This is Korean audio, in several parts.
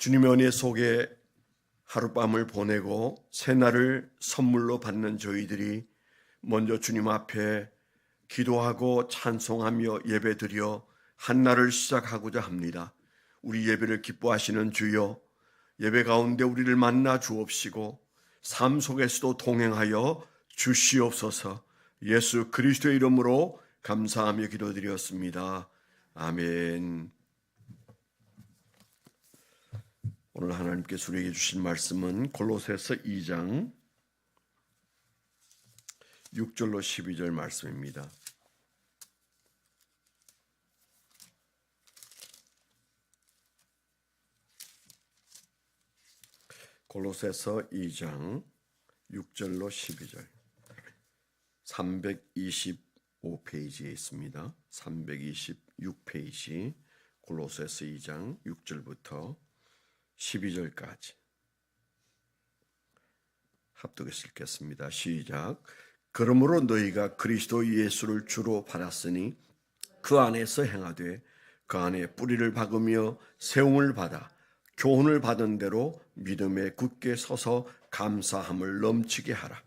주님의 은혜 속에 하룻밤을 보내고 새날을 선물로 받는 저희들이 먼저 주님 앞에 기도하고 찬송하며 예배드려 한날을 시작하고자 합니다. 우리 예배를 기뻐하시는 주여, 예배 가운데 우리를 만나 주옵시고 삶 속에서도 동행하여 주시옵소서. 예수 그리스도의 이름으로 감사하며 기도드렸습니다. 아멘. 오늘 하나님께서 우리에게 주신 말씀은 골로새서 2장 6절로 12절 말씀입니다. 골로새서 2장 6절로 12절 325페이지에 있습니다. 326페이지 골로새서 2장 6절부터 12절까지 합독해서 읽겠습니다. 시작. 그러므로 너희가 그리스도 예수를 주로 받았으니 그 안에서 행하되 그 안에 뿌리를 박으며 세움을 받아 교훈을 받은 대로 믿음에 굳게 서서 감사함을 넘치게 하라.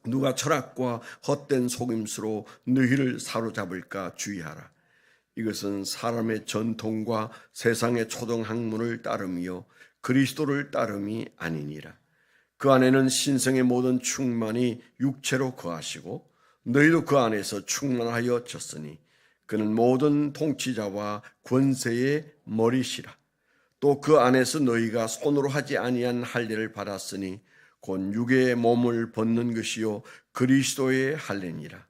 누가 철학과 헛된 속임수로 너희를 사로잡을까 주의하라. 이것은 사람의 전통과 세상의 초등학문을 따름이요 그리스도를 따름이 아니니라. 그 안에는 신성의 모든 충만이 육체로 거하시고 너희도 그 안에서 충만하여 졌으니 그는 모든 통치자와 권세의 머리시라. 또 그 안에서 너희가 손으로 하지 아니한 할례를 받았으니 곧 육의 몸을 벗는 것이요 그리스도의 할례니라.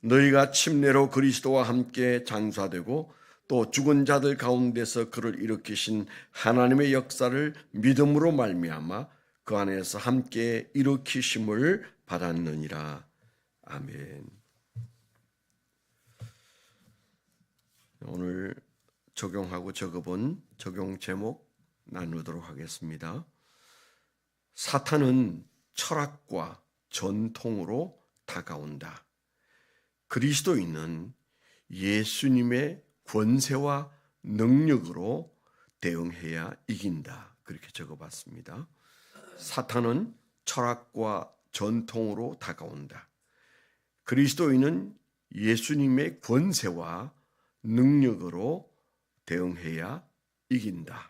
너희가 침례로 그리스도와 함께 장사되고 또 죽은 자들 가운데서 그를 일으키신 하나님의 역사를 믿음으로 말미암아 그 안에서 함께 일으키심을 받았느니라. 아멘. 오늘 적용하고 적어본 적용 제목 나누도록 하겠습니다. 사탄은 철학과 전통으로 다가온다. 그리스도인은 예수님의 권세와 능력으로 대응해야 이긴다. 그렇게 적어봤습니다. 사탄은 철학과 전통으로 다가온다. 그리스도인은 예수님의 권세와 능력으로 대응해야 이긴다.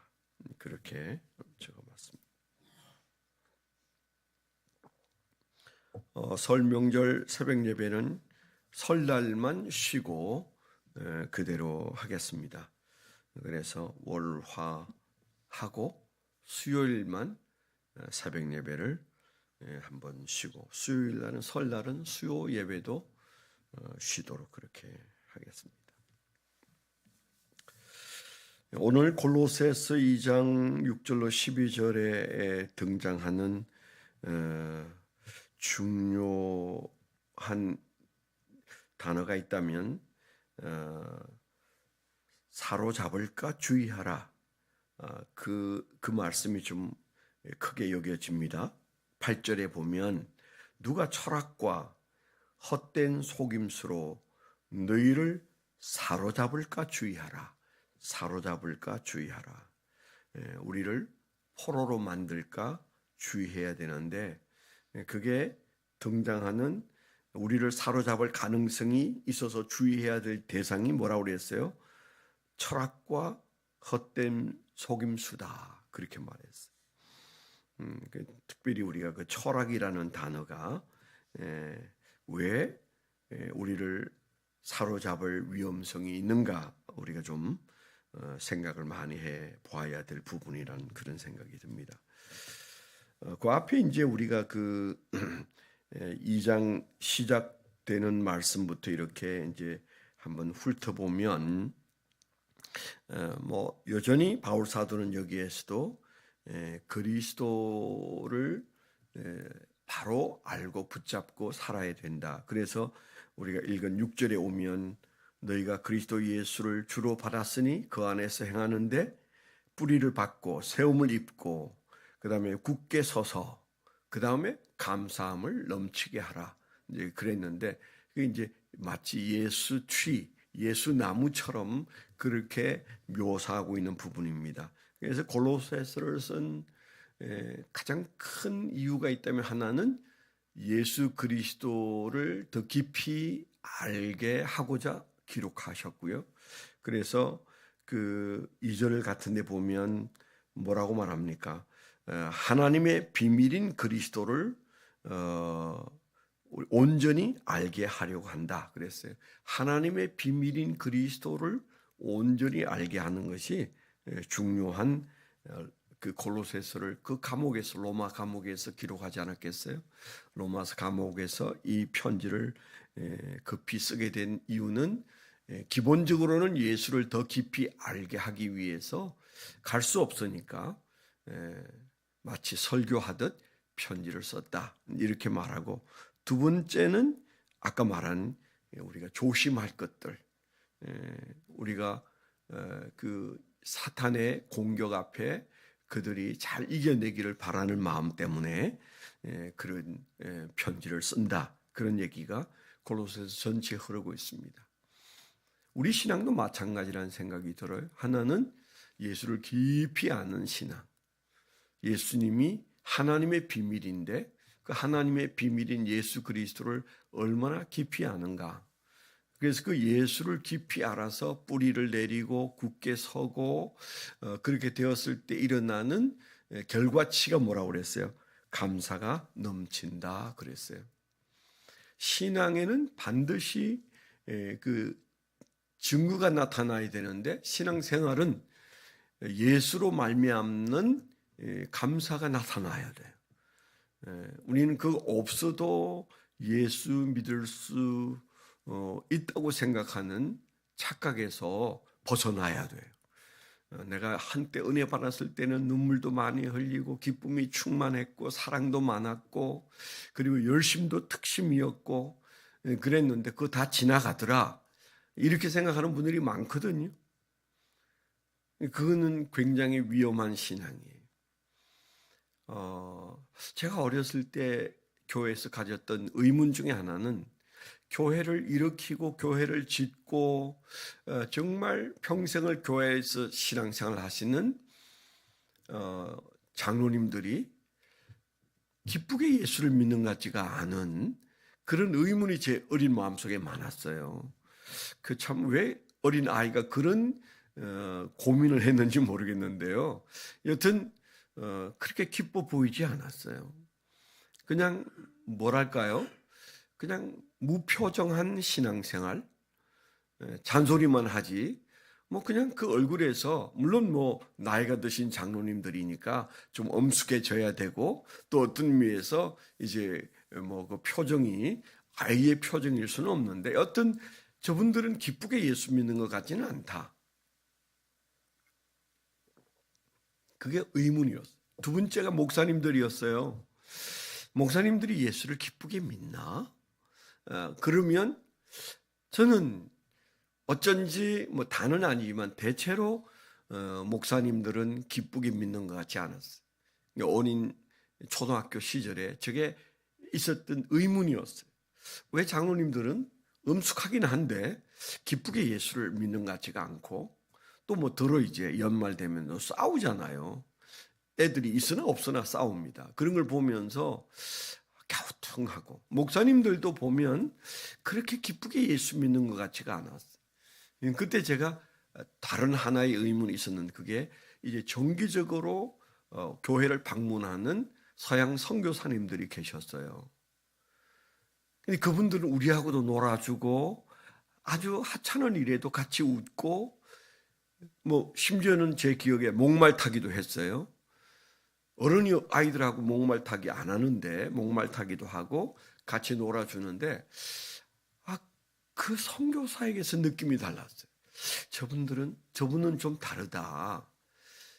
그렇게 적어봤습니다. 설 명절 새벽 예배는 설날만 쉬고 그대로 하겠습니다. 그래서 월, 화 하고 수요일만 새벽 예배를 한번 쉬고 수요일 날은 설날은 수요 예배도 쉬도록 그렇게 하겠습니다. 오늘 골로새서 2장 6절로 12절에 등장하는 중요한 단어가 있다면 사로잡을까 주의하라. 그 말씀이 좀 크게 여겨집니다. 8절에 보면 누가 철학과 헛된 속임수로 너희를 사로잡을까 주의하라. 사로잡을까 주의하라. 우리를 포로로 만들까 주의해야 되는데 그게 등장하는 우리를 사로잡을 가능성이 있어서 주의해야 될 대상이 뭐라고 그랬어요? 철학과 헛된 속임수다. 그렇게 말했어요. 특별히 우리가 그 철학이라는 단어가 왜 우리를 사로잡을 위험성이 있는가 우리가 좀 생각을 많이 해 보아야 될 부분이라는 그런 생각이 듭니다. 그 앞에 이제 우리가 그 2장 시작되는 말씀부터 이렇게 이제 한번 훑어보면 뭐 여전히 바울 사도는 여기에서도 그리스도를 바로 알고 붙잡고 살아야 된다. 그래서 우리가 읽은 6절에 오면 너희가 그리스도 예수를 주로 받았으니 그 안에서 행하는데 뿌리를 받고 세움을 입고 그 다음에 굳게 서서 그 다음에 감사함을 넘치게 하라. 이제 그랬는데 그게 이제 마치 예수 쥐, 예수 나무처럼 그렇게 묘사하고 있는 부분입니다. 그래서 골로새서를 쓴 가장 큰 이유가 있다면 하나는 예수 그리스도를 더 깊이 알게 하고자 기록하셨고요. 그래서 그 2절 같은 데 보면 뭐라고 말합니까? 하나님의 비밀인 그리스도를 온전히 알게 하려고 한다 그랬어요. 하나님의 비밀인 그리스도를 온전히 알게 하는 것이 중요한 그 골로새서를 그 감옥에서 로마 감옥에서 기록하지 않았겠어요? 로마 감옥에서 이 편지를 급히 쓰게 된 이유는 기본적으로는 예수를 더 깊이 알게 하기 위해서 갈 수 없으니까 마치 설교하듯 편지를 썼다 이렇게 말하고, 두 번째는 아까 말한 우리가 조심할 것들, 우리가 그 사탄의 공격 앞에 그들이 잘 이겨내기를 바라는 마음 때문에 그런 편지를 쓴다, 그런 얘기가 골로새서 전체에 흐르고 있습니다. 우리 신앙도 마찬가지라는 생각이 들어요. 하나는 예수를 깊이 아는 신앙, 예수님이 하나님의 비밀인데 그 하나님의 비밀인 예수 그리스도를 얼마나 깊이 아는가. 그래서 그 예수를 깊이 알아서 뿌리를 내리고 굳게 서고 그렇게 되었을 때 일어나는 결과치가 뭐라고 그랬어요? 감사가 넘친다 그랬어요. 신앙에는 반드시 그 증거가 나타나야 되는데 신앙생활은 예수로 말미암는 감사가 나타나야 돼요. 우리는 그 없어도 예수 믿을 수 있다고 생각하는 착각에서 벗어나야 돼요. 내가 한때 은혜 받았을 때는 눈물도 많이 흘리고 기쁨이 충만했고 사랑도 많았고 그리고 열심도 특심이었고 그랬는데 그거 다 지나가더라, 이렇게 생각하는 분들이 많거든요. 그거는 굉장히 위험한 신앙이에요. 제가 어렸을 때 교회에서 가졌던 의문 중에 하나는 교회를 일으키고 교회를 짓고 정말 평생을 교회에서 신앙생활을 하시는 장로님들이 기쁘게 예수를 믿는 것 같지가 않은 그런 의문이 제 어린 마음속에 많았어요. 그 참 왜 어린 아이가 그런 고민을 했는지 모르겠는데요. 여튼 그렇게 기뻐 보이지 않았어요. 그냥 뭐랄까요? 그냥 무표정한 신앙생활, 잔소리만 하지 뭐 그냥 그 얼굴에서, 물론 뭐 나이가 드신 장로님들이니까 좀 엄숙해져야 되고 또 어떤 의미에서 이제 뭐 그 표정이 아이의 표정일 수는 없는데 어떤 저분들은 기쁘게 예수 믿는 것 같지는 않다. 그게 의문이었어요. 두 번째가 목사님들이었어요. 목사님들이 예수를 기쁘게 믿나? 그러면 저는 어쩐지 뭐 다는 아니지만 대체로 목사님들은 기쁘게 믿는 것 같지 않았어요. 어린 초등학교 시절에 저게 있었던 의문이었어요. 왜 장로님들은 엄숙하긴 한데 기쁘게 예수를 믿는 것 같지가 않고, 또 뭐 들어 이제 연말 되면 싸우잖아요. 애들이 있으나 없으나 싸웁니다. 그런 걸 보면서 갸우뚱하고, 목사님들도 보면 그렇게 기쁘게 예수 믿는 것 같지가 않았어요. 그때 제가 다른 하나의 의문이 있었는데 그게 이제 정기적으로 교회를 방문하는 서양 선교사님들이 계셨어요. 근데 그분들은 우리하고도 놀아주고 아주 하찮은 일에도 같이 웃고 뭐 심지어는 제 기억에 목말 타기도 했어요. 어른이 아이들하고 목말 타기 안 하는데 목말 타기도 하고 같이 놀아주는데 그 선교사에게서 느낌이 달랐어요. 저분은 좀 다르다.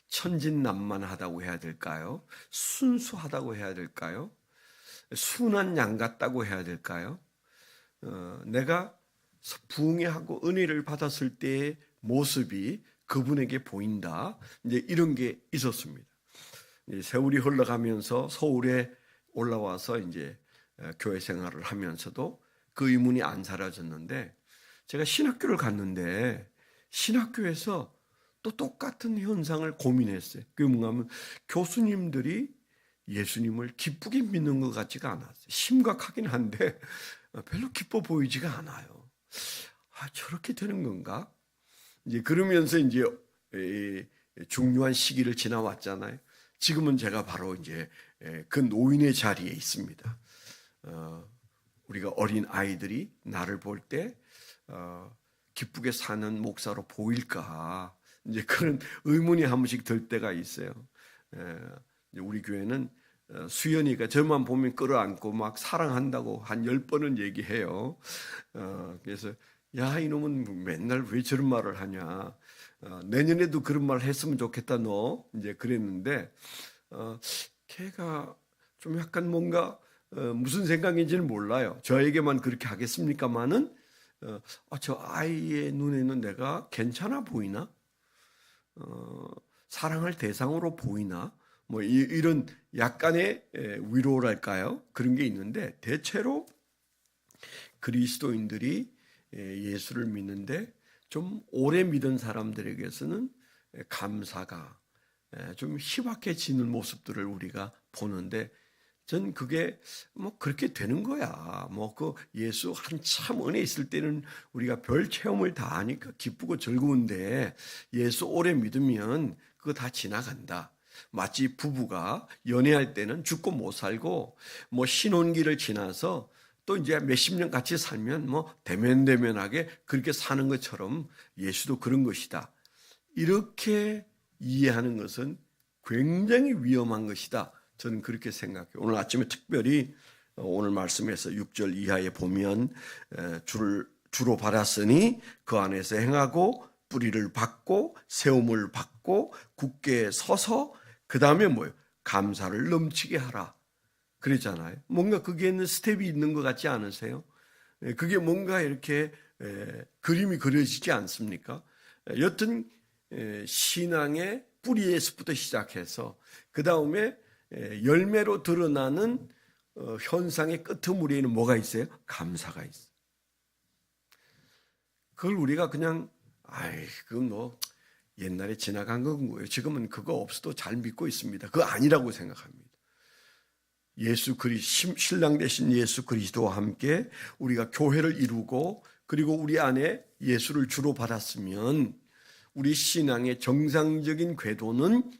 천진난만하다고 해야 될까요? 순수하다고 해야 될까요? 순한 양 같다고 해야 될까요? 내가 부흥회하고 은혜를 받았을 때의 모습이 그분에게 보인다. 이제 이런 게 있었습니다. 세월이 흘러가면서 서울에 올라와서 이제 교회 생활을 하면서도 그 의문이 안 사라졌는데, 제가 신학교를 갔는데 신학교에서 또 똑같은 현상을 고민했어요. 그게 뭔가 하면 교수님들이 예수님을 기쁘게 믿는 것 같지가 않았어요. 심각하긴 한데 별로 기뻐 보이지가 않아요. 저렇게 되는 건가? 이제 그러면서 이제 중요한 시기를 지나왔잖아요. 지금은 제가 바로 이제 그 노인의 자리에 있습니다. 우리가 어린 아이들이 나를 볼 때 기쁘게 사는 목사로 보일까? 이제 그런 의문이 한 번씩 들 때가 있어요. 우리 교회는 수연이가 저만 보면 끌어안고 막 사랑한다고 한 10번은 얘기해요. 그래서 야, 이놈은 맨날 왜 저런 말을 하냐. 내년에도 그런 말 했으면 좋겠다, 너. 이제 그랬는데, 걔가 좀 약간 뭔가, 무슨 생각인지는 몰라요. 저에게만 그렇게 하겠습니까마는, 저 아이의 눈에는 내가 괜찮아 보이나? 사랑할 대상으로 보이나? 뭐, 이런 약간의 위로랄까요? 그런 게 있는데, 대체로 그리스도인들이 예수를 믿는데 좀 오래 믿은 사람들에게서는 감사가 좀 희박해지는 모습들을 우리가 보는데, 전 그게 뭐 그렇게 되는 거야. 뭐 그 예수 한참 은혜 있을 때는 우리가 별 체험을 다 하니까 기쁘고 즐거운데, 예수 오래 믿으면 그거 다 지나간다. 마치 부부가 연애할 때는 죽고 못 살고, 뭐 신혼기를 지나서 또 이제 몇십 년 같이 살면 뭐 대면대면하게 그렇게 사는 것처럼 예수도 그런 것이다. 이렇게 이해하는 것은 굉장히 위험한 것이다. 저는 그렇게 생각해요. 오늘 아침에 특별히 오늘 말씀에서 6절 이하에 보면 주로 받았으니 그 안에서 행하고 뿌리를 받고 세움을 받고 굳게 서서 그 다음에 뭐예요? 감사를 넘치게 하라. 그러잖아요. 뭔가 거기에는 스텝이 있는 것 같지 않으세요? 그게 뭔가 이렇게 그림이 그려지지 않습니까? 여튼 신앙의 뿌리에서부터 시작해서 그 다음에 열매로 드러나는 현상의 끄트머리에는 뭐가 있어요? 감사가 있어요. 그걸 우리가 그냥 그건 뭐 옛날에 지나간 건 거예요. 지금은 그거 없어도 잘 믿고 있습니다. 그거 아니라고 생각합니다. 신랑 되신 예수 그리스도와 함께 우리가 교회를 이루고, 그리고 우리 안에 예수를 주로 받았으면 우리 신앙의 정상적인 궤도는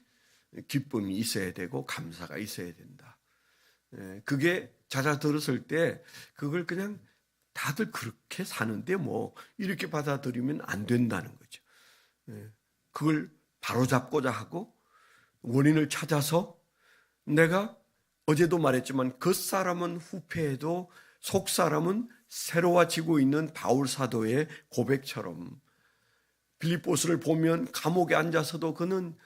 기쁨이 있어야 되고 감사가 있어야 된다. 그게 잦아들었을 때 그걸 그냥 다들 그렇게 사는데 뭐 이렇게 받아들이면 안 된다는 거죠. 그걸 바로잡고자 하고 원인을 찾아서, 내가 어제도 말했지만 겉사람은 후패해도 속사람은 새로워지고 있는 바울 사도의 고백처럼, 빌립보스를 보면 감옥에 앉아서도 그는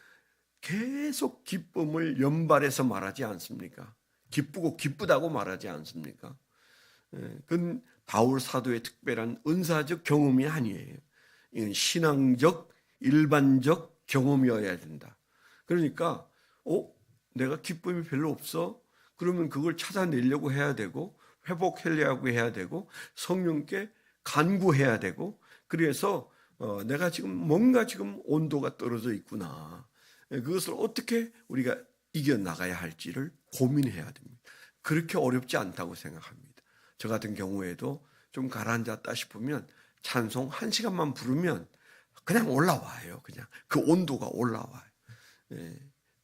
계속 기쁨을 연발해서 말하지 않습니까? 기쁘고 기쁘다고 말하지 않습니까? 그건 바울 사도의 특별한 은사적 경험이 아니에요. 이건 신앙적 일반적 경험이어야 된다. 그러니까 내가 기쁨이 별로 없어? 그러면 그걸 찾아내려고 해야 되고, 회복하려고 해야 되고, 성령께 간구해야 되고, 그래서 내가 지금 뭔가 지금 온도가 떨어져 있구나. 그것을 어떻게 우리가 이겨나가야 할지를 고민해야 됩니다. 그렇게 어렵지 않다고 생각합니다. 저 같은 경우에도 좀 가라앉았다 싶으면 찬송 1시간만 부르면 그냥 올라와요. 그냥 그 온도가 올라와요.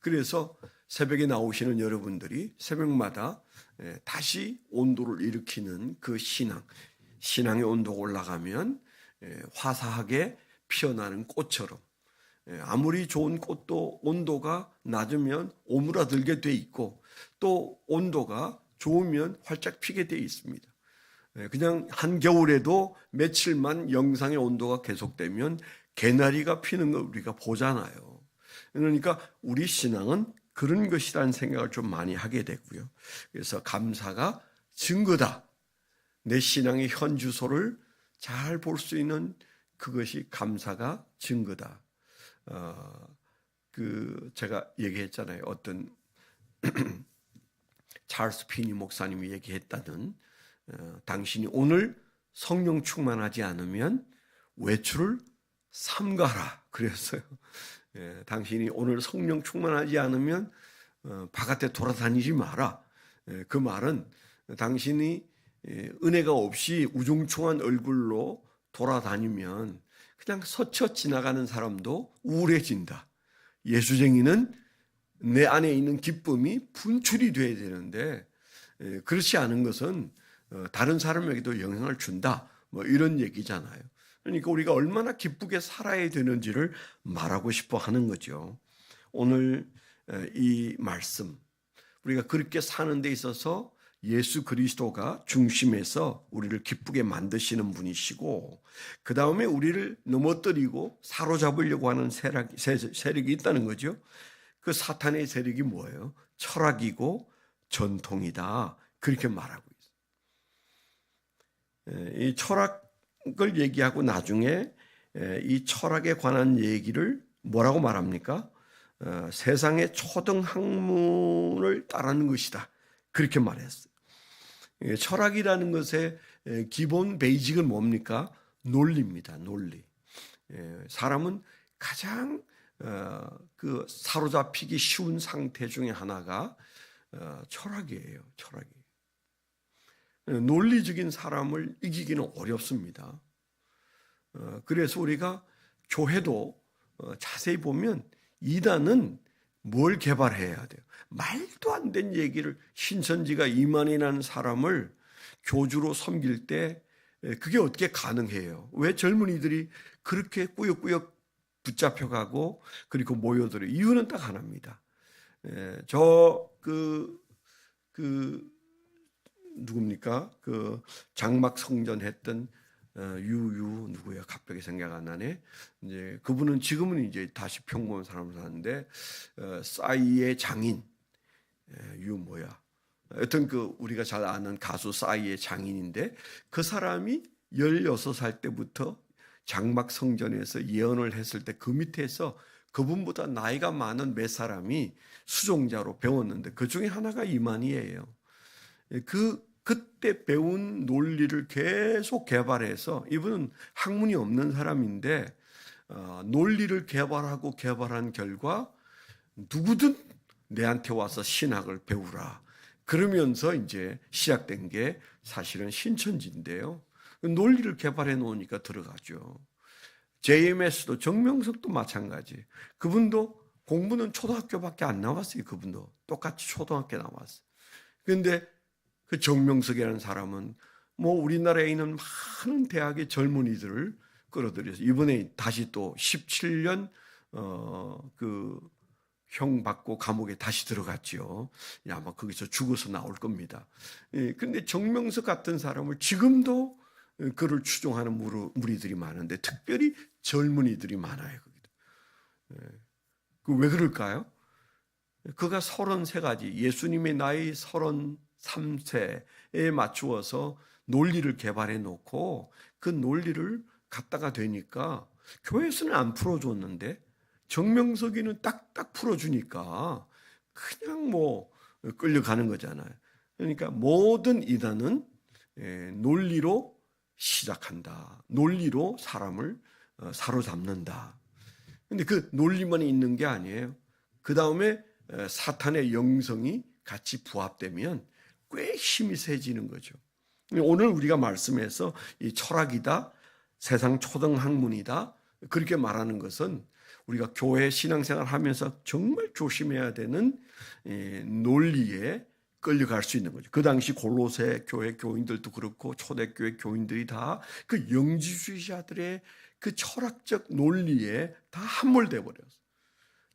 그래서 새벽에 나오시는 여러분들이 새벽마다 다시 온도를 일으키는 그 신앙의 온도가 올라가면 화사하게 피어나는 꽃처럼, 아무리 좋은 꽃도 온도가 낮으면 오므라들게 돼 있고, 또 온도가 좋으면 활짝 피게 돼 있습니다. 그냥 한겨울에도 며칠만 영상의 온도가 계속되면 개나리가 피는 걸 우리가 보잖아요. 그러니까 우리 신앙은 그런 것이라는 생각을 좀 많이 하게 되고요. 그래서 감사가 증거다. 내 신앙의 현주소를 잘 볼 수 있는 그것이 감사가 증거다. 제가 얘기했잖아요. 어떤 찰스 피니 목사님이 얘기했다는, 당신이 오늘 성령 충만하지 않으면 외출을 삼가라 그랬어요. 당신이 오늘 성령 충만하지 않으면 바깥에 돌아다니지 마라. 그 말은 당신이 은혜가 없이 우중충한 얼굴로 돌아다니면 그냥 스쳐 지나가는 사람도 우울해진다. 예수쟁이는 내 안에 있는 기쁨이 분출이 돼야 되는데 그렇지 않은 것은 다른 사람에게도 영향을 준다. 뭐 이런 얘기잖아요. 그러니까 우리가 얼마나 기쁘게 살아야 되는지를 말하고 싶어 하는 거죠. 오늘 이 말씀, 우리가 그렇게 사는 데 있어서 예수 그리스도가 중심에서 우리를 기쁘게 만드시는 분이시고, 그 다음에 우리를 넘어뜨리고 사로잡으려고 하는 세력이 있다는 거죠. 그 사탄의 세력이 뭐예요? 철학이고 전통이다. 그렇게 말하고 있어요. 이 철학을 얘기하고 나중에 이 철학에 관한 얘기를 뭐라고 말합니까? 세상의 초등 학문을 따르는 것이다. 그렇게 말했어요. 철학이라는 것의 기본 베이직은 뭡니까? 논리입니다. 논리. 사람은 가장 그 사로잡히기 쉬운 상태 중에 하나가 철학이에요. 철학이. 논리적인 사람을 이기기는 어렵습니다. 그래서 우리가 교회도 자세히 보면 이단은 뭘 개발해야 돼요? 말도 안 된 얘기를 신천지가 2만이라는 사람을 교주로 섬길 때 그게 어떻게 가능해요? 왜 젊은이들이 그렇게 꾸역꾸역 붙잡혀가고 그리고 모여들어요? 이유는 딱 하나입니다. 누굽니까? 그 장막 성전 했던 누구야? 갑자기 생각 안 나네. 이제 그분은 지금은 이제 다시 평범한 사람으로 사는데 싸이의 장인 여튼 그 우리가 잘 아는 가수 싸이의 장인인데 그 사람이 16살 때부터 장막 성전에서 예언을 했을 때 그 밑에서 그분보다 나이가 많은 몇 사람이 수종자로 배웠는데 그 중에 하나가 이만희예요. 그때 배운 논리를 계속 개발해서, 이분은 학문이 없는 사람인데 논리를 개발한 결과 누구든 내한테 와서 신학을 배우라. 그러면서 이제 시작된 게 사실은 신천지인데요. 논리를 개발해 놓으니까 들어가죠. JMS도 정명석도 마찬가지. 그분도 공부는 초등학교밖에 안 나왔어요. 그분도 똑같이 초등학교 나왔어요. 그런데 그 정명석이라는 사람은 뭐 우리나라에 있는 많은 대학의 젊은이들을 끌어들여서 이번에 다시 또 17년 형 받고 감옥에 다시 들어갔죠. 아마 거기서 죽어서 나올 겁니다. 그런데 정명석 같은 사람을 지금도 그를 추종하는 무리들이 많은데 특별히 젊은이들이 많아요. 왜 그럴까요? 그가 33가지, 예수님의 나이 33세에 맞추어서 논리를 개발해 놓고 그 논리를 갖다가 되니까 교회에서는 안 풀어줬는데 정명석이는 딱딱 풀어주니까 그냥 뭐 끌려가는 거잖아요. 그러니까 모든 이단은 논리로 시작한다. 논리로 사람을 사로잡는다. 근데 그 논리만 있는 게 아니에요. 그 다음에 사탄의 영성이 같이 부합되면 꽤 힘이 세지는 거죠. 오늘 우리가 말씀에서 이 철학이다, 세상 초등학문이다, 그렇게 말하는 것은 우리가 교회 신앙생활 하면서 정말 조심해야 되는 논리에 끌려갈 수 있는 거죠. 그 당시 골로새 교회 교인들도 그렇고 초대교회 교인들이 다 그 영지주의자들의 그 철학적 논리에 다 함몰돼 버렸어요.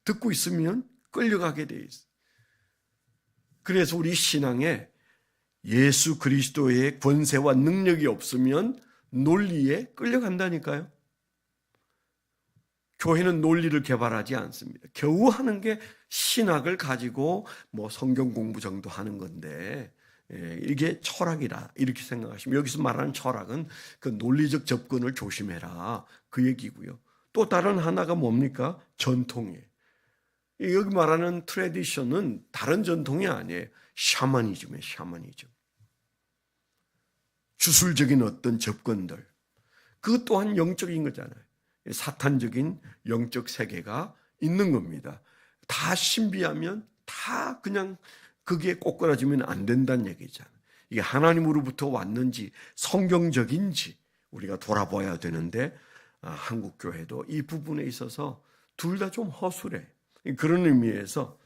듣고 있으면 끌려가게 돼 있어요. 그래서 우리 신앙에 예수 그리스도의 권세와 능력이 없으면 논리에 끌려간다니까요. 교회는 논리를 개발하지 않습니다. 겨우 하는 게 신학을 가지고 뭐 성경 공부 정도 하는 건데 이게 철학이다 이렇게 생각하시면, 여기서 말하는 철학은 그 논리적 접근을 조심해라 그 얘기고요. 또 다른 하나가 뭡니까? 전통이에요. 여기 말하는 트래디션은 다른 전통이 아니에요. 샤머니즘이에요. 샤머니즘. 주술적인 어떤 접근들, 그것 또한 영적인 거잖아요. 사탄적인 영적 세계가 있는 겁니다. 다 신비하면 다 그냥 그게 꼬꾸라지면 안 된다는 얘기잖아요. 이게 하나님으로부터 왔는지 성경적인지 우리가 돌아봐야 되는데 한국 교회도 이 부분에 있어서 둘 다 좀 허술해. 그런 의미에서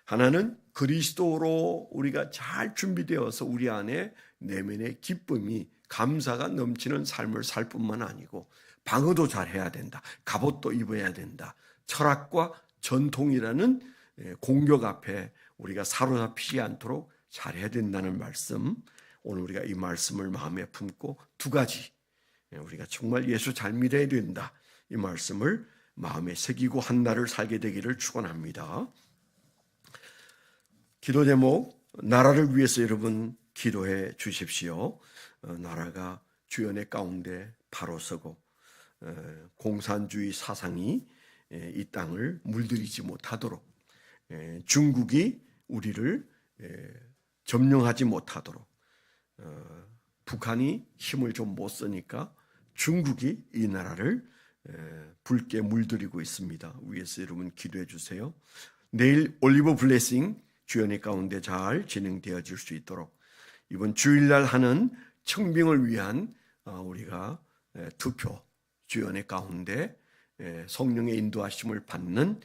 하나는 그리스도로 우리가 잘 준비되어서 우리 안에 내면의 기쁨이 감사가 넘치는 삶을 살 뿐만 아니고 방어도 잘 해야 된다. 갑옷도 입어야 된다. 철학과 전통이라는 공격 앞에 우리가 사로잡히지 않도록 잘해야 된다는 말씀, 오늘 우리가 이 말씀을 마음에 품고 두 가지, 우리가 정말 예수 잘 믿어야 된다, 이 말씀을 마음에 새기고 한 날을 살게 되기를 축원합니다. 기도 제목, 나라를 위해서 여러분 기도해 주십시오. 나라가 주연의 가운데 바로 서고 공산주의 사상이 이 땅을 물들이지 못하도록, 중국이 우리를 점령하지 못하도록, 북한이 힘을 좀 못 쓰니까 중국이 이 나라를 붉게 물들이고 있습니다. 위에서 여러분 기도해 주세요. 내일 올리브 블레싱 주연의 가운데 잘 진행되어질 수 있도록 이번 주일날 하는 청빙을 위한 우리가 투표, 주연의 가운데 성령의 인도하심을 받는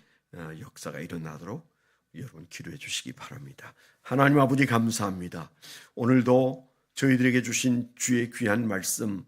역사가 일어나도록 여러분 기도해 주시기 바랍니다. 하나님 아버지 감사합니다. 오늘도 저희들에게 주신 주의 귀한 말씀,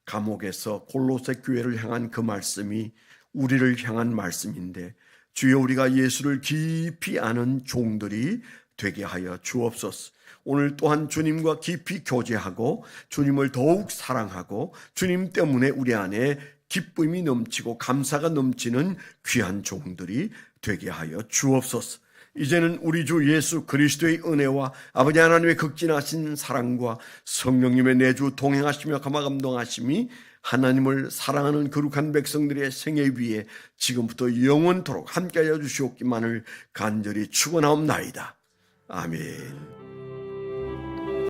감옥에서 골로새 교회를 향한 그 말씀이 우리를 향한 말씀인데, 주여 우리가 예수를 깊이 아는 종들이 되게 하여 주옵소서. 오늘 또한 주님과 깊이 교제하고 주님을 더욱 사랑하고 주님 때문에 우리 안에 기쁨이 넘치고 감사가 넘치는 귀한 종들이 되게 하여 주옵소서. 이제는 우리 주 예수 그리스도의 은혜와 아버지 하나님의 극진하신 사랑과 성령님의 내주 동행하시며 감화감동하심이 하나님을 사랑하는 거룩한 백성들의 생애 위에 지금부터 영원토록 함께하여 주시옵기만을 간절히 축원하옵나이다. 아멘.